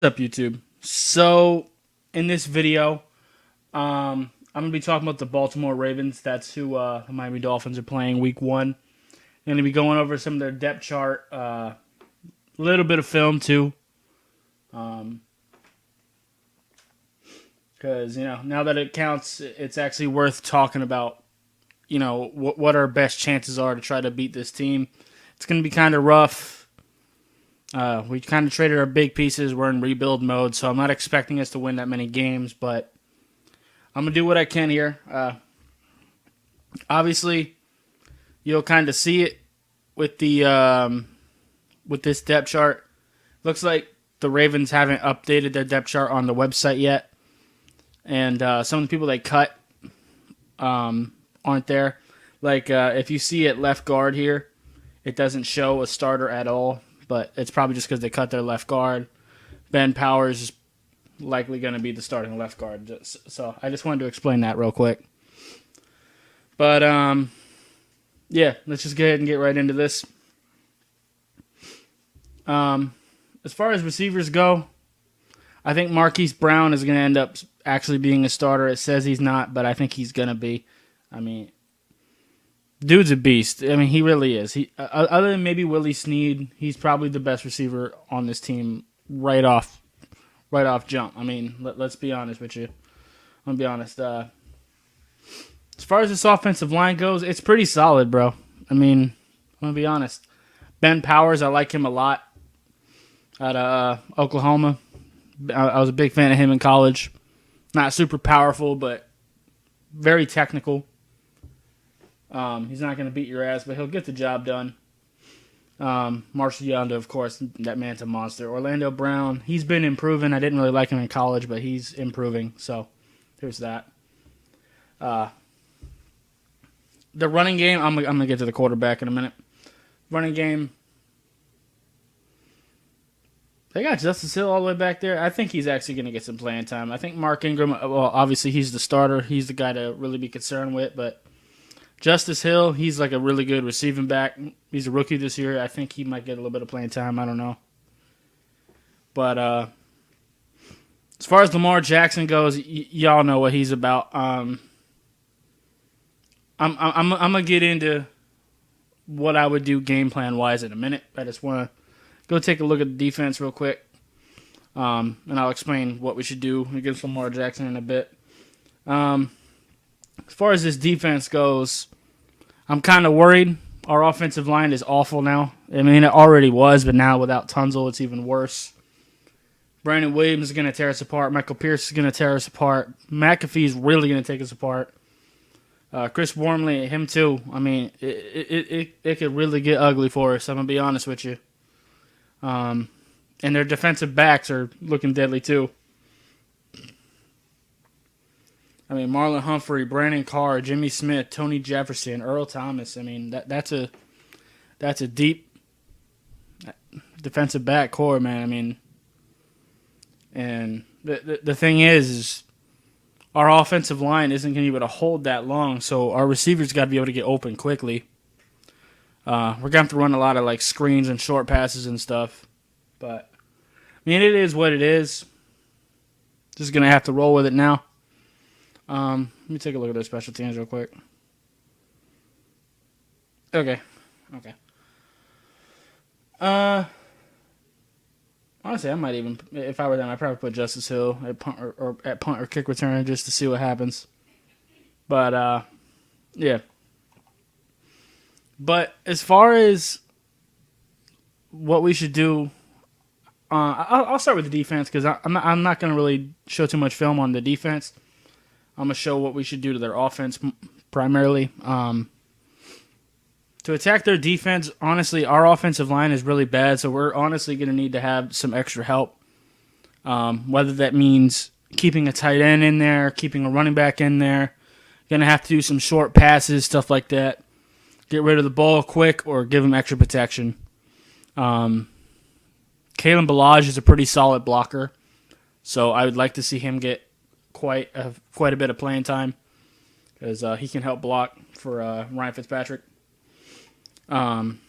What's up, YouTube? So, in this video, I'm going to be talking about the Baltimore Ravens. That's who the Miami Dolphins are playing week one. I'm going to be going over some of their depth chart, a little bit of film too. Because, now that it counts, it's actually worth talking about, what our best chances are to try to beat this team. It's going to be kind of rough. We kind of traded our big pieces. We're in rebuild mode, so I'm not expecting us to win that many games, but I'm going to do what I can here. Obviously, you'll kind of see it with the with this depth chart. Looks like the Ravens haven't updated their depth chart on the website yet, and some of the people they cut aren't there. Like if you see it left guard here, it doesn't show a starter at all, but it's probably just because they cut their left guard. Ben Powers is likely going to be the starting left guard. So I just wanted to explain that real quick. But yeah, let's just go ahead and get right into this. As far as receivers go, I think Marquise Brown is going to end up actually being a starter. It says he's not, but I think he's going to be. I mean, dude's a beast. I mean, he really is. He other than maybe Willie Snead, he's probably the best receiver on this team right off jump. I mean, let's be honest with you. I'm gonna be honest. As far as this offensive line goes, it's pretty solid, bro. I mean, I'm gonna be honest. Ben Powers, I like him a lot out of Oklahoma. I was a big fan of him in college. Not super powerful, but very technical. He's not going to beat your ass, but he'll get the job done. Marshall Yonda, of course, that man's a monster. Orlando Brown, he's been improving. I didn't really like him in college, but he's improving. So there's that. The running game, I'm going to get to the quarterback in a minute. Running game, they got Justice Hill all the way back there. I think he's actually going to get some playing time. I think Mark Ingram, well, obviously he's the starter. He's the guy to really be concerned with, but Justice Hill, he's like a really good receiving back. He's a rookie this year. I think he might get a little bit of playing time. I don't know. But as far as Lamar Jackson goes, y'all know what he's about. I'm gonna get into what I would do game plan wise in a minute. I just want to go take a look at the defense real quick, and I'll explain what we should do against Lamar Jackson in a bit. As far as this defense goes, I'm kind of worried. Our offensive line is awful now. I mean, it already was, but now without Tunzel, it's even worse. Brandon Williams is going to tear us apart. Michael Pierce is going to tear us apart. McAfee is really going to take us apart. Chris Wormley, him too. I mean, it could really get ugly for us. I'm going to be honest with you. And their defensive backs are looking deadly too. I mean, Marlon Humphrey, Brandon Carr, Jimmy Smith, Tony Jefferson, Earl Thomas. I mean, that's a deep defensive back core, man. I mean, and the thing is our offensive line isn't going to be able to hold that long, so our receivers got to be able to get open quickly. We're going to have to run a lot of like screens and short passes and stuff, but I mean, it is what it is. Just going to have to roll with it now. Let me take a look at their special teams real quick. Okay. Honestly, I might even, if I were them, I'd probably put Justice Hill at punt or kick return just to see what happens. But yeah. But as far as what we should do, I'll start with the defense because I'm not going to really show too much film on the defense. I'm going to show what we should do to their offense primarily. To attack their defense, honestly, our offensive line is really bad, so we're honestly going to need to have some extra help. Whether that means keeping a tight end in there, keeping a running back in there. Going to have to do some short passes, stuff like that. Get rid of the ball quick or give them extra protection. Kalen Ballage is a pretty solid blocker, so I would like to see him get quite a bit of playing time because he can help block for Ryan Fitzpatrick. And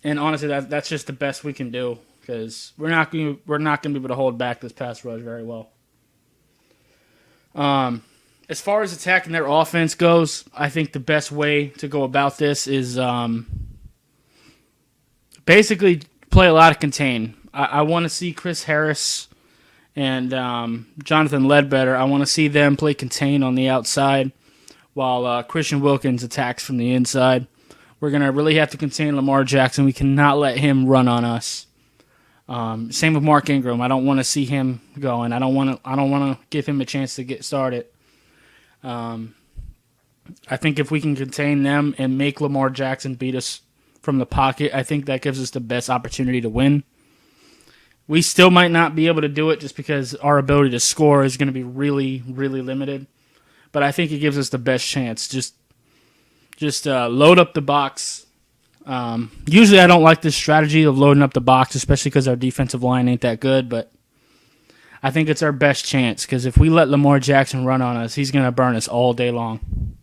honestly, that's just the best we can do because we're not going to be able to hold back this pass rush very well. As far as attacking their offense goes, I think the best way to go about this is basically play a lot of contain. I want to see Chris Harris and Jonathan Ledbetter. I want to see them play contain on the outside while Christian Wilkins attacks from the inside. We're going to really have to contain Lamar Jackson. We cannot let him run on us. Same with Mark Ingram. I don't want to see him going. I don't want to give him a chance to get started. I think if we can contain them and make Lamar Jackson beat us from the pocket, I think that gives us the best opportunity to win. We still might not be able to do it just because our ability to score is going to be really, really limited. But I think it gives us the best chance. Just load up the box. Usually I don't like this strategy of loading up the box, especially because our defensive line ain't that good. But I think it's our best chance because if we let Lamar Jackson run on us, he's going to burn us all day long.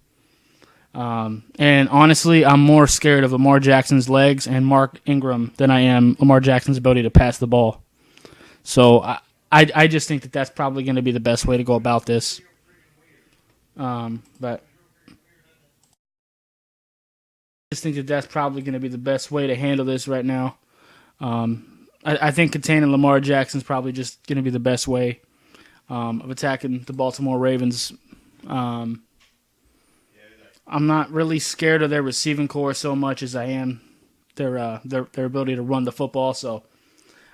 And honestly, I'm more scared of Lamar Jackson's legs and Mark Ingram than I am Lamar Jackson's ability to pass the ball. So I just think that that's probably going to be the best way to go about this. But I just think that that's probably going to be the best way to handle this right now. I think containing Lamar Jackson is probably just going to be the best way of attacking the Baltimore Ravens. I'm not really scared of their receiving core so much as I am their ability to run the football. So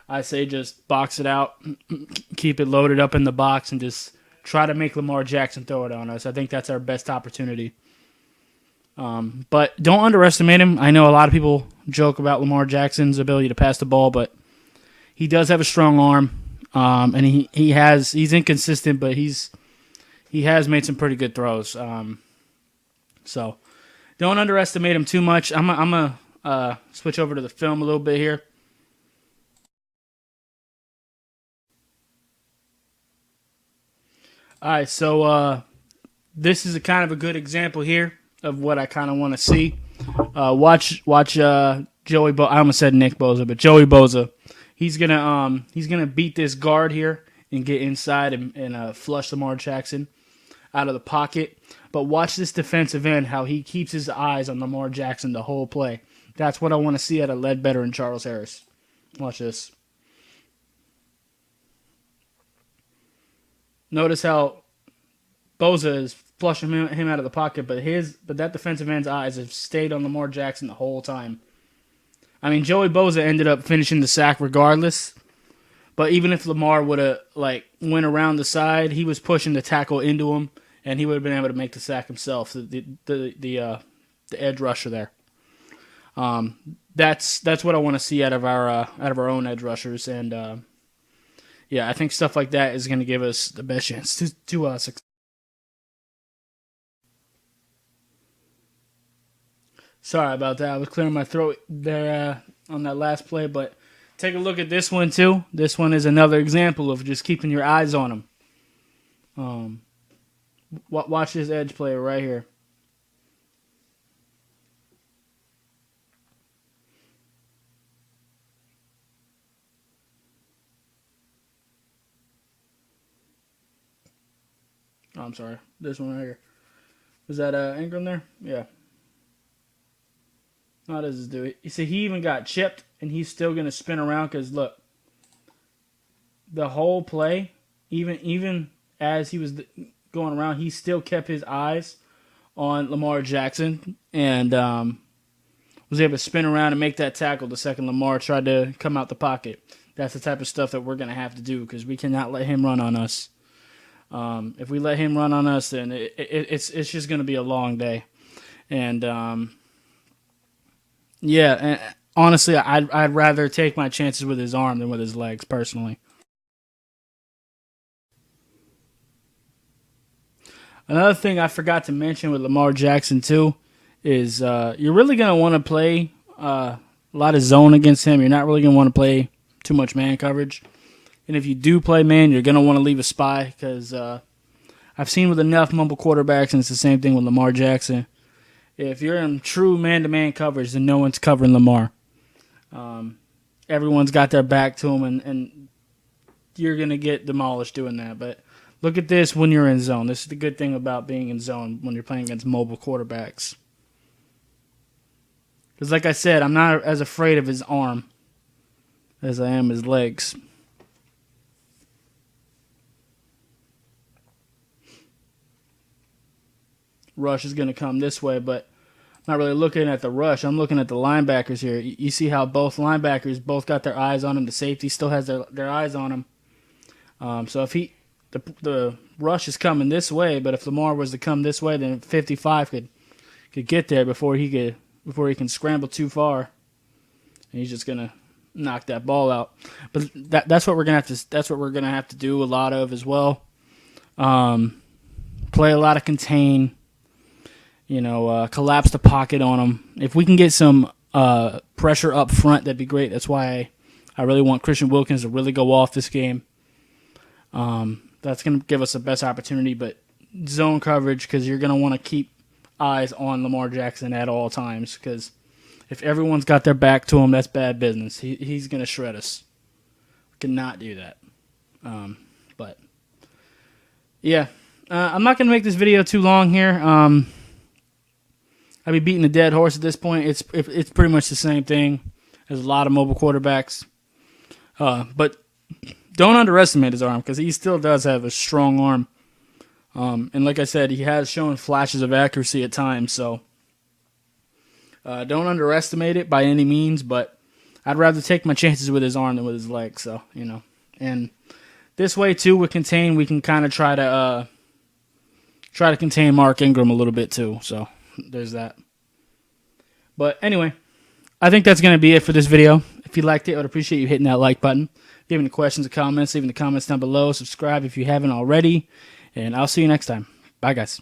I say just box it out, keep it loaded up in the box, and just try to make Lamar Jackson throw it on us. I think that's our best opportunity. But don't underestimate him. I know a lot of people joke about Lamar Jackson's ability to pass the ball, but he does have a strong arm, and he's inconsistent, but he has made some pretty good throws. So don't underestimate him too much. I'm gonna switch over to the film a little bit here. All right, so this is a kind of a good example here of what I kind of want to see. Watch Joey I almost said Nick Bosa, but Joey Bosa. He's gonna beat this guard here and get inside and flush Lamar Jackson out of the pocket. But watch this defensive end, how he keeps his eyes on Lamar Jackson the whole play. That's what I want to see out of Ledbetter and Charles Harris. Watch this. Notice how Bosa is flushing him out of the pocket, but that defensive end's eyes have stayed on Lamar Jackson the whole time. I mean, Joey Bosa ended up finishing the sack regardless, but even if Lamar would have went around the side, he was pushing the tackle into him, and he would have been able to make the sack himself. The edge rusher there. That's what I want to see out of our own edge rushers, and yeah, I think stuff like that is going to give us the best chance to succeed. Sorry about that. I was clearing my throat there on that last play, but take a look at this one too. This one is another example of just keeping your eyes on him. Watch this edge player right here. Oh, I'm sorry. This one right here. Was that Ingram there? Yeah. How does this do it? You see, he even got chipped, and he's still going to spin around because, look, the whole play, even as he was going around, he still kept his eyes on Lamar Jackson and was able to spin around and make that tackle the second Lamar tried to come out the pocket. That's the type of stuff that we're going to have to do because we cannot let him run on us. If we let him run on us, then it's just going to be a long day. And yeah, and honestly, I'd rather take my chances with his arm than with his legs, personally. Another thing I forgot to mention with Lamar Jackson too is you're really going to want to play a lot of zone against him. You're not really going to want to play too much man coverage. And if you do play man, you're going to want to leave a spy because I've seen with enough mumble quarterbacks, and it's the same thing with Lamar Jackson. If you're in true man-to-man coverage, then no one's covering Lamar. everyone's got their back to him, and you're going to get demolished doing that. But look at this when you're in zone. This is the good thing about being in zone when you're playing against mobile quarterbacks. Because like I said, I'm not as afraid of his arm as I am his legs. Rush is going to come this way, but I'm not really looking at the rush. I'm looking at the linebackers here. You see how both linebackers both got their eyes on him. The safety still has their eyes on him. So if the rush is coming this way, but if Lamar was to come this way, then 55 could get there before he can scramble too far, and he's just gonna knock that ball out. But that's what we're gonna have to do a lot of as well. Play a lot of contain. Collapse the pocket on them. If we can get some pressure up front, that'd be great. That's why I really want Christian Wilkins to really go off this game. That's going to give us the best opportunity, but zone coverage, because you're going to want to keep eyes on Lamar Jackson at all times, because if everyone's got their back to him, that's bad business. He's going to shred us. We cannot do that. But, yeah. I'm not going to make this video too long here. I'd be beating a dead horse at this point. It's pretty much the same thing as a lot of mobile quarterbacks. But don't underestimate his arm, because he still does have a strong arm. And like I said, he has shown flashes of accuracy at times. So don't underestimate it by any means, but I'd rather take my chances with his arm than with his leg. So, And this way, too, with contain, we can kind of try to contain Mark Ingram a little bit, too. So there's that. But anyway, I think that's going to be it for this video. If you liked it, I would appreciate you hitting that like button. If you have any questions or comments, leave in the comments down below. Subscribe if you haven't already. And I'll see you next time. Bye, guys.